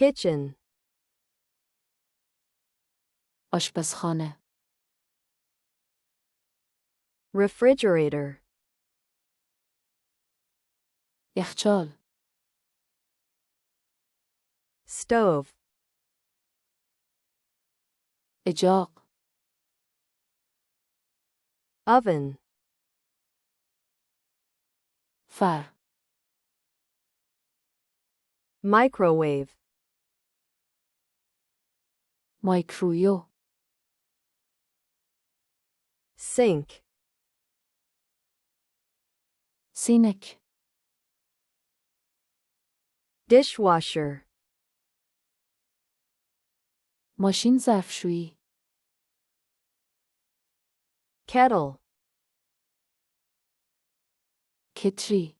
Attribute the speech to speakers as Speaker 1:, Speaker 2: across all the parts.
Speaker 1: kitchen,
Speaker 2: آشپزخانه.
Speaker 1: refrigerator,
Speaker 2: یخچال.
Speaker 1: stove,
Speaker 2: اجاق.
Speaker 1: oven,
Speaker 2: فر.
Speaker 1: microwave,
Speaker 2: مایکرویو.
Speaker 1: sink,
Speaker 2: سینک.
Speaker 1: dishwasher,
Speaker 2: ماشین ظرفشویی.
Speaker 1: kettle,
Speaker 2: کتری.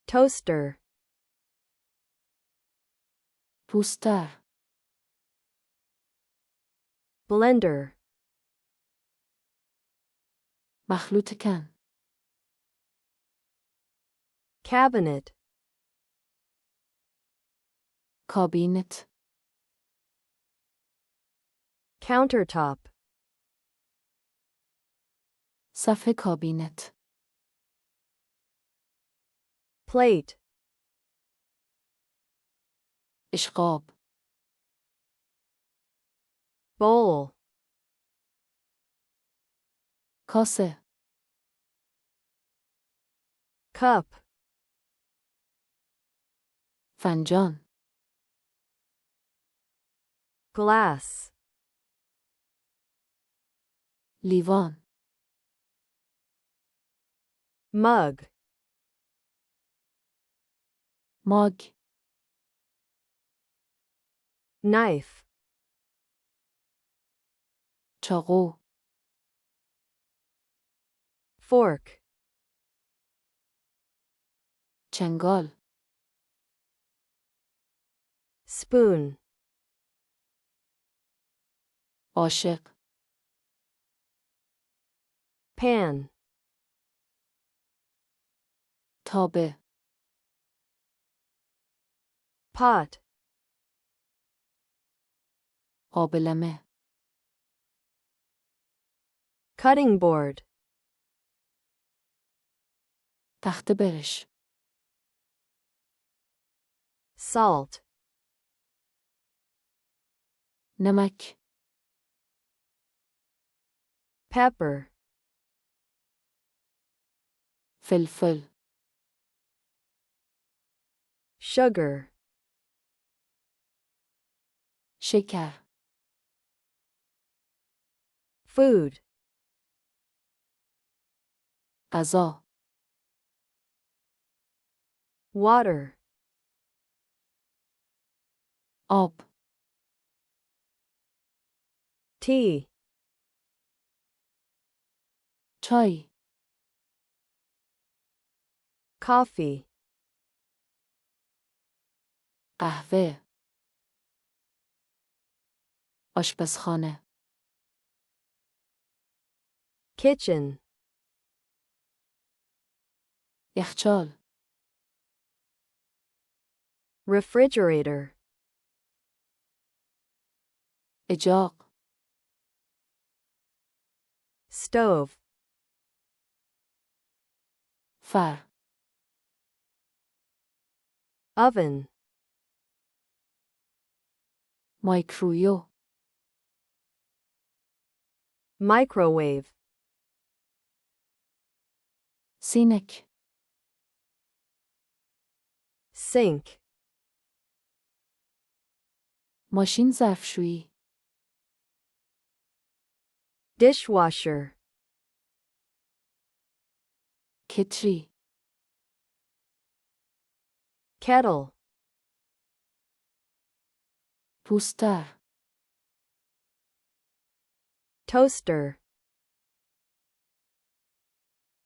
Speaker 1: toaster,
Speaker 2: پوستر.
Speaker 1: blender,
Speaker 2: مخلوط کن.
Speaker 1: cabinet,
Speaker 2: کابینت.
Speaker 1: countertop,
Speaker 2: صفحه کابینت.
Speaker 1: plate,
Speaker 2: اشقاب.
Speaker 1: bowl,
Speaker 2: کاسه.
Speaker 1: cup,
Speaker 2: فنجان.
Speaker 1: glass,
Speaker 2: لیوان.
Speaker 1: mug,
Speaker 2: ماگ.
Speaker 1: knife,
Speaker 2: چاقو.
Speaker 1: fork,
Speaker 2: چنگال.
Speaker 1: spoon,
Speaker 2: قاشق.
Speaker 1: pan,
Speaker 2: تابه.
Speaker 1: pot,
Speaker 2: قابلمه.
Speaker 1: cutting board,
Speaker 2: تخت برش.
Speaker 1: salt,
Speaker 2: نمک.
Speaker 1: pepper,
Speaker 2: فلفل.
Speaker 1: sugar,
Speaker 2: شکر.
Speaker 1: food,
Speaker 2: غذا.
Speaker 1: water,
Speaker 2: آب.
Speaker 1: tea,
Speaker 2: چای.
Speaker 1: coffee,
Speaker 2: قهوه. آشپزخانه.
Speaker 1: kitchen,
Speaker 2: یخچال.
Speaker 1: refrigerator,
Speaker 2: اجاق.
Speaker 1: stove,
Speaker 2: فر.
Speaker 1: oven,
Speaker 2: مایکرویو.
Speaker 1: microwave,
Speaker 2: سینک.
Speaker 1: sink,
Speaker 2: ماشین ظرفشویی.
Speaker 1: dishwasher,
Speaker 2: کتری.
Speaker 1: kettle,
Speaker 2: پوستر.
Speaker 1: toaster,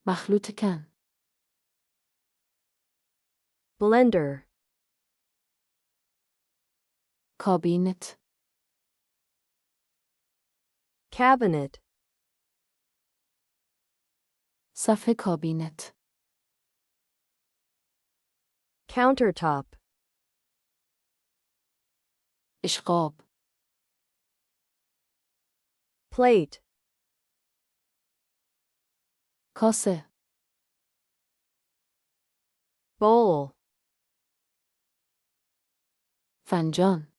Speaker 2: مخلوط کن.
Speaker 1: blender,
Speaker 2: کابینت.
Speaker 1: cabinet,
Speaker 2: صفحه کابینت.
Speaker 1: countertop,
Speaker 2: اشقاب.
Speaker 1: plate,
Speaker 2: کاسه.
Speaker 1: bowl,
Speaker 2: فنجان.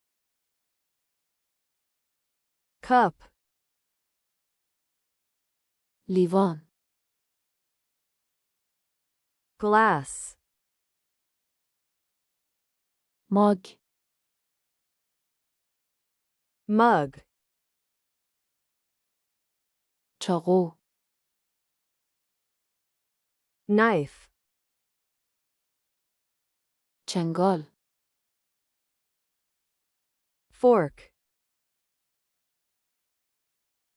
Speaker 1: cup,
Speaker 2: لیوان.
Speaker 1: glass,
Speaker 2: ماگ.
Speaker 1: mug,
Speaker 2: چاقو.
Speaker 1: knife,
Speaker 2: چنگال.
Speaker 1: fork,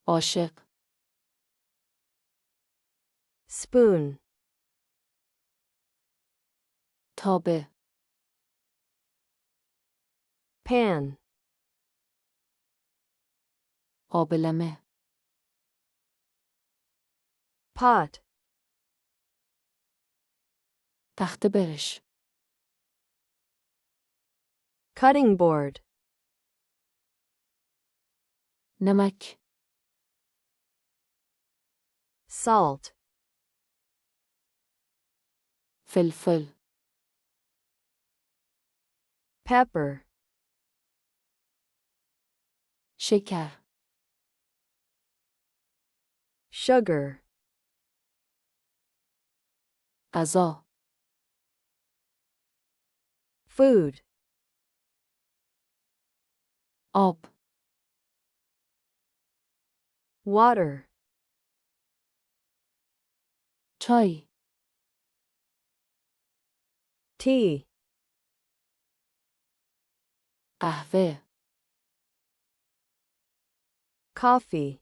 Speaker 2: عاشق.
Speaker 1: spoon,
Speaker 2: تابه.
Speaker 1: pan,
Speaker 2: قابلمه.
Speaker 1: pot,
Speaker 2: تخت برش.
Speaker 1: cutting board,
Speaker 2: نمک.
Speaker 1: salt,
Speaker 2: فلفل.
Speaker 1: pepper,
Speaker 2: شکر.
Speaker 1: sugar,
Speaker 2: غذا.
Speaker 1: food,
Speaker 2: آب.
Speaker 1: water,
Speaker 2: چای.
Speaker 1: tea,
Speaker 2: قهوه.
Speaker 1: coffee,